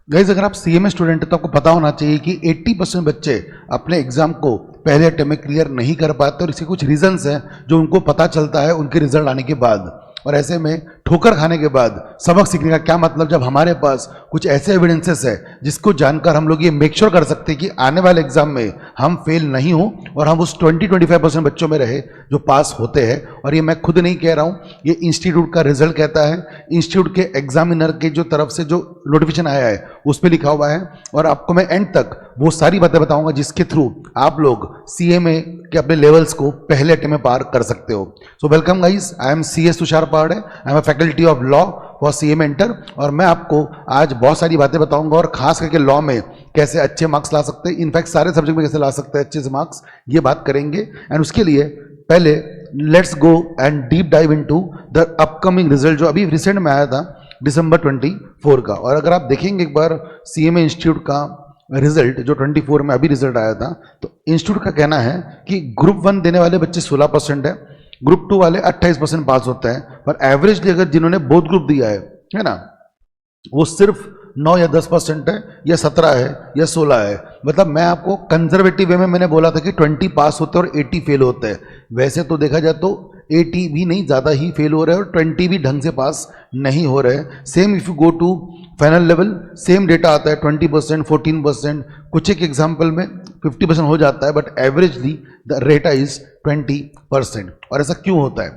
Guys अगर आप CMA student हैं तो आपको पता होना चाहिए कि 80% बच्चे अपने एग्जाम को पहले अटेम्प्ट में क्लियर नहीं कर पाते और इसके कुछ रीजंस हैं जो उनको पता चलता है उनके रिजल्ट आने के बाद। और ऐसे में ठोकर खाने के बाद सबक सीखने का क्या मतलब, जब हमारे पास कुछ ऐसे एविडेंसेस है जिसको जानकर हम लोग ये मेक श्योर कर सकते हैं कि आने वाले एग्जाम में हम फेल नहीं हो और हम उस 20-25% बच्चों में रहे जो पास होते हैं। और ये मैं खुद नहीं कह रहा हूँ, ये इंस्टीट्यूट का रिजल्ट कहता है, इंस्टीट्यूट के एग्जामिनर के जो तरफ से जो नोटिफिकेशन आया है उस पर लिखा हुआ है। और आपको मैं एंड तक वो सारी बातें बताऊंगा जिसके थ्रू आप लोग सीएमए के अपने लेवल्स को पहले अटेम्प्ट में पार कर सकते हो। So welcome guys, I am CS Tushar Pade, I am a faculty of law for CMA inter. और मैं आपको आज बहुत सारी बातें बताऊंगा और खास करके लॉ में कैसे अच्छे मार्क्स ला सकते हैं, इनफैक्ट सारे सब्जेक्ट में कैसे ला सकते हैं अच्छे से मार्क्स, ये बात करेंगे। एंड उसके लिए पहले let's go and deep dive into the upcoming result जो अभी रिसेंट में आया था December 24 का। और अगर आप देखेंगे एक बार सीएमए इंस्टीट्यूट का रिजल्ट जो 24 में अभी रिजल्ट आया था, तो इंस्टीट्यूट का कहना है कि ग्रुप 1 देने वाले बच्चे 16% है, ग्रुप 2 वाले 28% पास होते हैं, पर एवरेजली अगर जिन्होंने बोथ ग्रुप दिया है ना, वो सिर्फ 9 या 10% है, या 17 है, या 16 है। मतलब मैं आपको कंजर्वेटिव वे में मैंने बोला था कि 20 पास होते हैं और 80 फेल होते हैं। वैसे तो देखा जाए तो 80 भी नहीं, ज़्यादा ही फेल हो रहे हैं और 20 भी ढंग से पास नहीं हो रहे हैं। Same if you go to final level, same data आता है 20%, 14%, कुछ एक एग्जाम्पल में 50% हो जाता है, बट एवरेजली द रेटा इज 20%। और ऐसा क्यों होता है?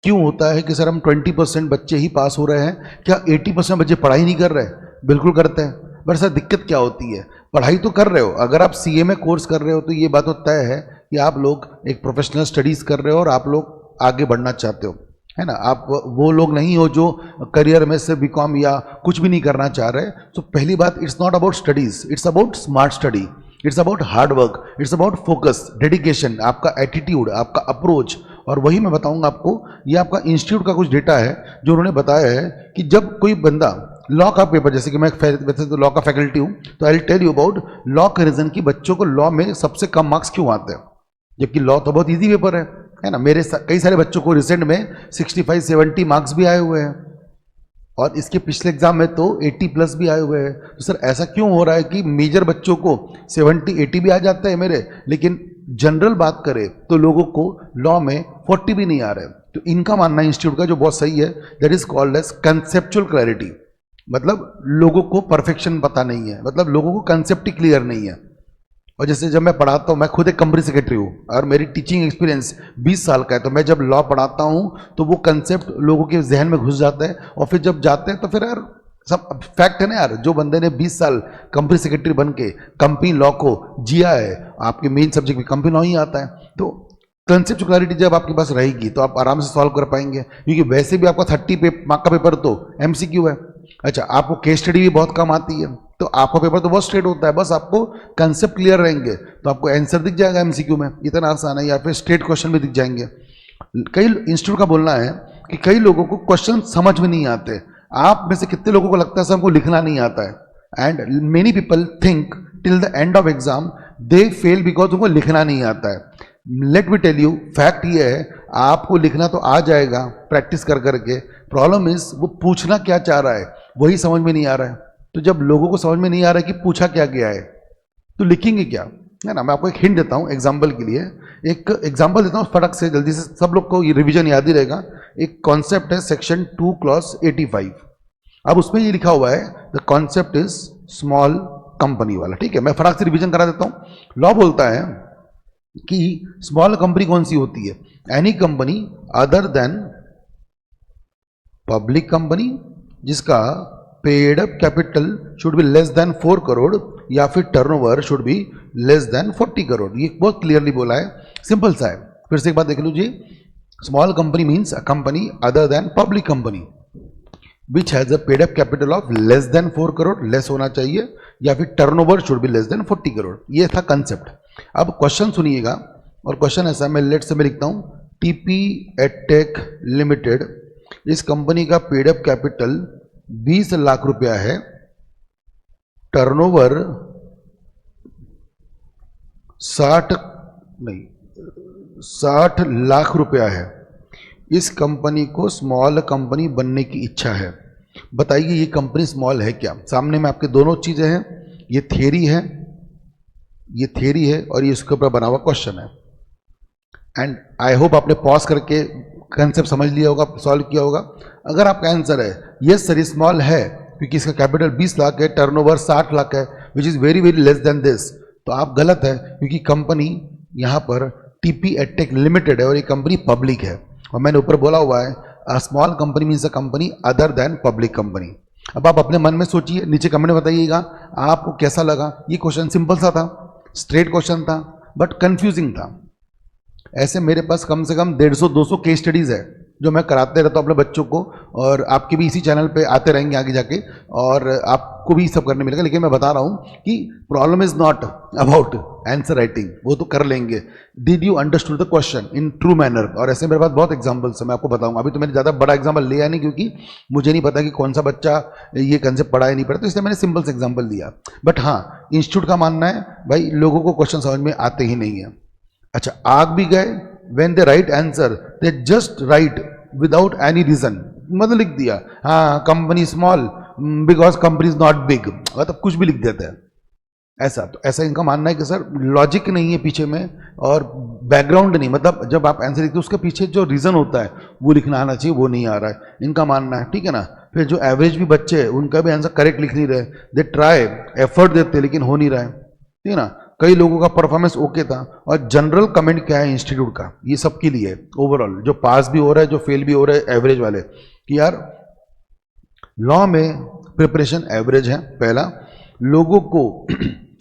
क्यों होता है कि सर हम 20% बच्चे ही पास हो रहे हैं, क्या 80% बच्चे पढ़ाई नहीं कर रहे? बिल्कुल करते हैं। बट सर दिक्कत क्या होती है? पढ़ाई तो कर रहे हो, अगर आप सीएमए कोर्स कर रहे हो तो ये बात तो तय है कि आप लोग एक प्रोफेशनल स्टडीज कर रहे हो और आप लोग आगे बढ़ना चाहते हो, है ना। आप वो लोग नहीं हो जो करियर में से बीकॉम या कुछ भी नहीं करना चाह रहे। तो पहली बात, it's not about studies, it's about smart study, it's about hard work, it's about focus, dedication, आपका एटीट्यूड, आपका अप्रोच। और वही मैं बताऊंगा आपको, ये आपका इंस्टीट्यूट का कुछ डेटा है जो उन्होंने बताया है कि जब कोई बंदा लॉ का पेपर, जैसे कि मैं वैसे तो लॉ का फैकल्टी हूँ, तो I will tell you about law के रीजन की बच्चों को लॉ में सबसे कम मार्क्स क्यों आते हैं, जबकि लॉ तो बहुत ईजी पेपर है ना। मेरे कई सारे बच्चों को रिसेंट में 65-70 मार्क्स भी आए हुए हैं और इसके पिछले एग्जाम में तो 80+ भी आए हुए हैं। तो सर ऐसा क्यों हो रहा है कि मेजर बच्चों को 70-80 भी आ जाते हैं मेरे, लेकिन जनरल बात करें तो लोगों को लॉ में 40 भी नहीं आ रहे? तो इनका मानना इंस्टीट्यूट का जो बहुत सही है, that is called as conceptual clarity. मतलब लोगों को परफेक्शन पता नहीं है, मतलब लोगों को कंसेप्ट ही क्लियर नहीं है। और जैसे जब मैं पढ़ाता हूँ, मैं खुद एक कंपनी सेक्रेटरी हूँ और मेरी टीचिंग एक्सपीरियंस 20 साल का है, तो मैं जब लॉ पढ़ाता हूँ तो वो कंसेप्ट लोगों के जहन में घुस जाता है और फिर जब जाते हैं तो फिर यार सब फैक्ट है ना यार, जो बंदे ने 20 साल कंपनी सेक्रेटरी बन के कंपनी लॉ को जिया है, आपके मेन सब्जेक्ट में कंपनी लॉ ही आता है, तो कंसेप्ट क्लैरिटी जब आपके पास रहेगी तो आप आराम से सॉल्व कर पाएंगे, क्योंकि वैसे भी आपका 30 मार्क का पेपर तो MCQ है। अच्छा, आपको केस स्टडी भी बहुत कम आती है, तो आपका पेपर तो बहुत स्ट्रेट होता है, बस आपको कंसेप्ट क्लियर रहेंगे तो आपको आंसर दिख जाएगा MCQ में, इतना आसान है, या फिर स्ट्रेट क्वेश्चन भी दिख जाएंगे। कई इंस्टीट्यूट का बोलना है कि कई लोगों को क्वेश्चन समझ में नहीं आते। आप में से कितने लोगों को लगता है सर हमको लिखना नहीं आता है? And many people think till the end of exam they fail because उनको लिखना नहीं आता है। Let me tell you, fact ये है, आपको लिखना तो आ जाएगा प्रैक्टिस कर करके, प्रॉब्लम इज वो पूछना क्या चाह रहा है वही समझ में नहीं आ रहा है। तो जब लोगों को समझ में नहीं आ रहा है कि पूछा क्या गया है तो लिखेंगे क्या, है ना। मैं आपको एक हिंट देता हूँ एग्जाम्पल के लिए, एक एग्जाम्पल देता हूँ फटक से, जल्दी से, सब लोग को ये रिवीजन याद ही रहेगा। एक कॉन्सेप्ट है सेक्शन 2 क्लॉज 85। अब उसमें ये लिखा हुआ है the concept is small company वाला, ठीक है। मैं फटाक से रिवीजन करा देता हूँ। लॉ बोलता है कि स्मॉल कंपनी कौन सी होती है? Any company other than public company जिसका paid up capital should be less than 4 crore या फिर turnover should be less than 40 crore. ये बहुत क्लियरली बोला है, सिंपल सा है। फिर से एक बात देख लीजिए, small company means a company other than public company which has a paid up capital of less than 4 crore, less होना चाहिए, या फिर turnover should be less than 40 crore. ये था कंसेप्ट। अब क्वेश्चन सुनिएगा, और क्वेश्चन ऐसा, मैं लेट से मैं लिखता हूं, TP एडटेक लिमिटेड, इस कंपनी का पेड अप कैपिटल 20 लाख रुपया है, टर्नओवर 60 लाख रुपया है। इस कंपनी को स्मॉल कंपनी बनने की इच्छा है। बताइए ये कंपनी स्मॉल है क्या? सामने में आपके दोनों चीजें हैं, ये थियरी है, ये थियरी है और ये इसके ऊपर बना हुआ क्वेश्चन है। एंड आई होप आपने पॉज करके कंसेप्ट समझ लिया होगा, सॉल्व किया होगा। अगर आपका आंसर है यस सर स्मॉल है क्योंकि इसका कैपिटल 20 लाख है, टर्नओवर 60 लाख है, which is very very less than this, तो आप गलत है क्योंकि कंपनी यहाँ पर टीपी एडटेक लिमिटेड है और ये कंपनी पब्लिक है। और मैंने ऊपर बोला हुआ है a small company means a company other than public company. अब आप अपने मन में सोचिए, नीचे कमेंट में बताइएगा आपको कैसा लगा। ये क्वेश्चन सिंपल सा था, स्ट्रेट क्वेश्चन था, बट कंफ्यूजिंग था। ऐसे मेरे पास कम से कम 150-200 केस स्टडीज़ है जो मैं कराते रहता हूँ अपने बच्चों को, और आपके भी इसी चैनल पे आते रहेंगे आगे जाके, और आपको भी सब करने मिलेगा। लेकिन मैं बता रहा हूँ कि problem is not about answer writing, वो तो कर लेंगे। Did you understood the question in true manner? और ऐसे मेरे पास बहुत एग्जाम्पल्स है, मैं आपको बताऊंगा। अभी तो मैंने ज़्यादा बड़ा एग्जाम्पल लिया नहीं क्योंकि मुझे नहीं पता कि कौन सा बच्चा ये कंसेप्ट पढ़ा है नहीं पढ़ा, तो इसलिए मैंने सिंपल से एग्जाम्पल दिया। बट हाँ, इंस्टीट्यूट का मानना है भाई लोगों को क्वेश्चन समझ में आते ही नहीं है। अच्छा, आग भी गए, when they write answer they just write without any reason, मतलब लिख दिया हाँ company small because company is not big, मतलब कुछ भी लिख देते हैं ऐसा। तो ऐसा इनका मानना है कि सर लॉजिक नहीं है पीछे में और बैकग्राउंड नहीं, मतलब जब आप आंसर लिखते हो उसके पीछे जो रीजन होता है वो लिखना आना चाहिए, वो नहीं आ रहा है इनका मानना है, ठीक है ना। फिर जो एवरेज भी बच्चे हैं उनका भी आंसर करेक्ट लिख नहीं रहे, दे ट्राई एफर्ट देते लेकिन हो नहीं रहा है, ठीक है ना। कई लोगों का परफॉर्मेंस ओके था। और जनरल कमेंट क्या है इंस्टीट्यूट का, ये सबके लिए ओवरऑल, जो पास भी हो रहा है जो फेल भी हो रहा है एवरेज वाले, कि यार लॉ में प्रिपरेशन एवरेज है। पहला, लोगों को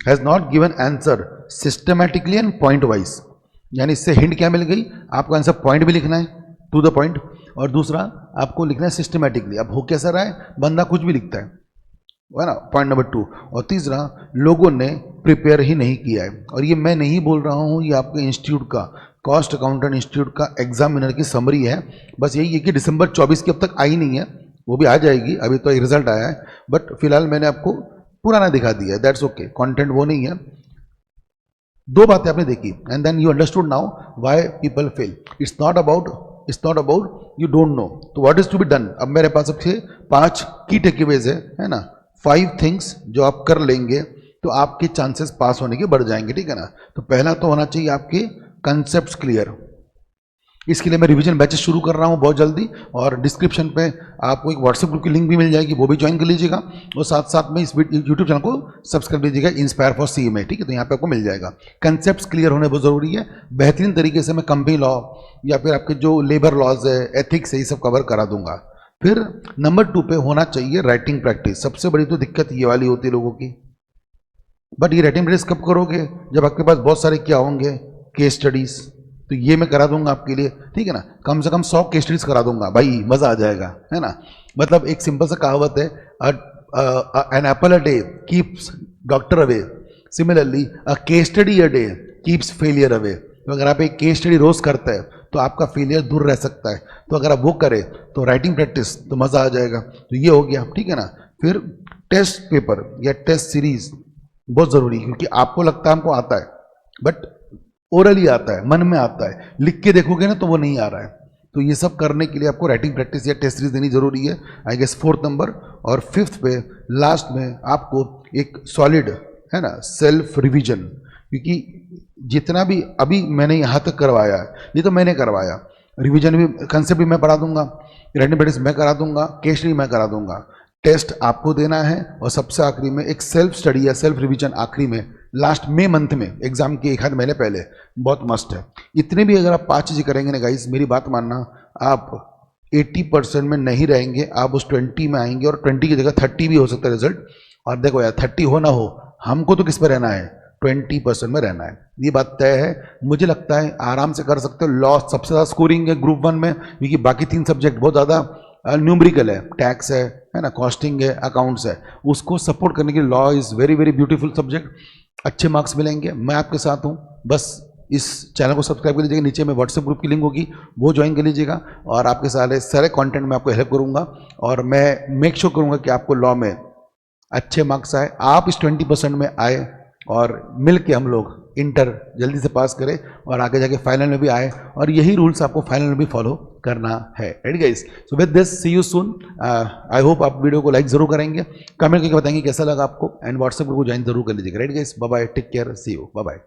has not given answer systematically and point wise, यानी इससे हिंट क्या मिल गई, आपको आंसर पॉइंट भी लिखना है टू द पॉइंट, और दूसरा आपको लिखना है सिस्टमैटिकली। अब हो कैसा रहा है, बंदा कुछ भी लिखता है ना, पॉइंट नंबर 2। और तीसरा, लोगों ने प्रिपेयर ही नहीं किया है। और ये मैं नहीं बोल रहा हूँ, ये आपके इंस्टीट्यूट का कॉस्ट अकाउंटेंट इंस्टीट्यूट का एग्जामिनर की समरी है। बस यही है कि दिसंबर 24 की अब तक आई नहीं है, वो भी आ जाएगी, अभी तो एक रिजल्ट आया है, बट फिलहाल मैंने आपको पुराना दिखा दिया है, दैट्स ओके, कंटेंट वो नहीं है। 2 बातें आपने देखी and then you understood now why people fail. It's not about you don't know, तो what is to be done. अब मेरे पास सबसे 5 की टेकअवेज है ना, 5 थिंग्स जो आप कर लेंगे तो आपके चांसेस पास होने के बढ़ जाएंगे, ठीक है ना। तो पहला तो होना चाहिए आपके कंसेप्ट्स क्लियर। इसके लिए मैं रिवीजन बैचेस शुरू कर रहा हूँ बहुत जल्दी, और डिस्क्रिप्शन पे आपको एक व्हाट्सएप ग्रुप की लिंक भी मिल जाएगी, वो भी ज्वाइन कर लीजिएगा। और साथ साथ में इस यूट्यूब चैनल को सब्सक्राइब लीजिएगा, इंस्पायर फॉर सीएमए, ठीक है। तो यहाँ पे आपको मिल जाएगा। कंसेप्ट्स क्लियर होने बहुत ज़रूरी है। बेहतरीन तरीके से मैं कंपनी लॉ या फिर आपके जो लेबर लॉज है, एथिक्स है, ये सब कवर करा दूंगा। फिर नंबर 2 पे होना चाहिए राइटिंग प्रैक्टिस। सबसे बड़ी तो दिक्कत ये वाली होती है लोगों की, बट ये राइटिंग प्रैक्टिस कब करोगे, जब आपके पास बहुत सारे क्या होंगे, केस स्टडीज। तो ये मैं करा दूंगा आपके लिए, ठीक है ना। कम से कम 100 केस स्टडीज करा दूंगा भाई, मजा आ जाएगा, है ना। मतलब एक सिंपल सा कहावत है, an apple a day keeps doctor away, similarly a case study a day keeps failure away. तो अगर आप एक केस स्टडी रोज करते हैं तो आपका फेलियर दूर रह सकता है। तो अगर आप वो करें तो राइटिंग प्रैक्टिस तो मजा आ जाएगा। तो ये हो गया, ठीक है ना। फिर टेस्ट पेपर या टेस्ट सीरीज बहुत जरूरी है, क्योंकि आपको लगता है हमको आता है, बट ओरली आता है, मन में आता है, लिख के देखोगे ना तो वो नहीं आ रहा है। तो ये सब करने के लिए आपको राइटिंग प्रैक्टिस या टेस्ट सीरीज देनी जरूरी है, आई गेस 4th नंबर। और 5th पे लास्ट में आपको एक सॉलिड, है ना, सेल्फ रिवीजन, क्योंकि जितना भी अभी मैंने यहाँ तक करवाया है, ये तो मैंने करवाया, रिवीजन भी, कंसेप्ट भी मैं पढ़ा दूंगा, राइटिंग प्रैक्टिस मैं करा दूंगा, केस स्टडी मैं करा दूंगा, टेस्ट आपको देना है, और सबसे आखिरी में एक सेल्फ स्टडी या सेल्फ रिवीजन आखिरी में, लास्ट मई मंथ में, एग्जाम के 1 आध महीने पहले, बहुत मस्त है। इतने भी अगर आप 5 चीज़ें करेंगे ना गाइस, मेरी बात मानना, आप 80% में नहीं रहेंगे, आप उस 20 में आएंगे, और 20 की जगह 30 भी हो सकता है रिजल्ट। और देखो यार, 30 हो ना हो, हमको तो किस पे रहना है, 20% में रहना है, ये बात तय है। मुझे लगता है आराम से कर सकते हो। लॉ सबसे ज़्यादा स्कोरिंग है ग्रुप 1 में, क्योंकि बाकी 3 सब्जेक्ट बहुत ज़्यादा न्यूमरिकल है, टैक्स है ना, कॉस्टिंग है, अकाउंट्स है, उसको सपोर्ट करने के लिए law is very very beautiful subject. अच्छे मार्क्स मिलेंगे, मैं आपके साथ हूँ। बस इस चैनल को सब्सक्राइब कर लीजिएगा, नीचे में व्हाट्सएप ग्रुप की लिंक होगी, वो ज्वाइन कर लीजिएगा, और आपके सारे कंटेंट में आपको हेल्प करूँगा, और मैं मेक श्योर करूँगा कि आपको लॉ में अच्छे मार्क्स आए, आप इस 20% में आए, और मिल के हम लोग इंटर जल्दी से पास करें और आगे जाके फाइनल में भी आए, और यही रूल्स आपको फाइनल में भी फॉलो करना है। Right guys, so with this see you soon. I hope आप वीडियो को लाइक जरूर करेंगे, कमेंट करके बताएंगे कैसा लगा आपको, एंड व्हाट्सएप ग्रुप को ज्वाइन जरूर कर लीजिएगा। Right guys, bye bye, take care, see you, bye bye.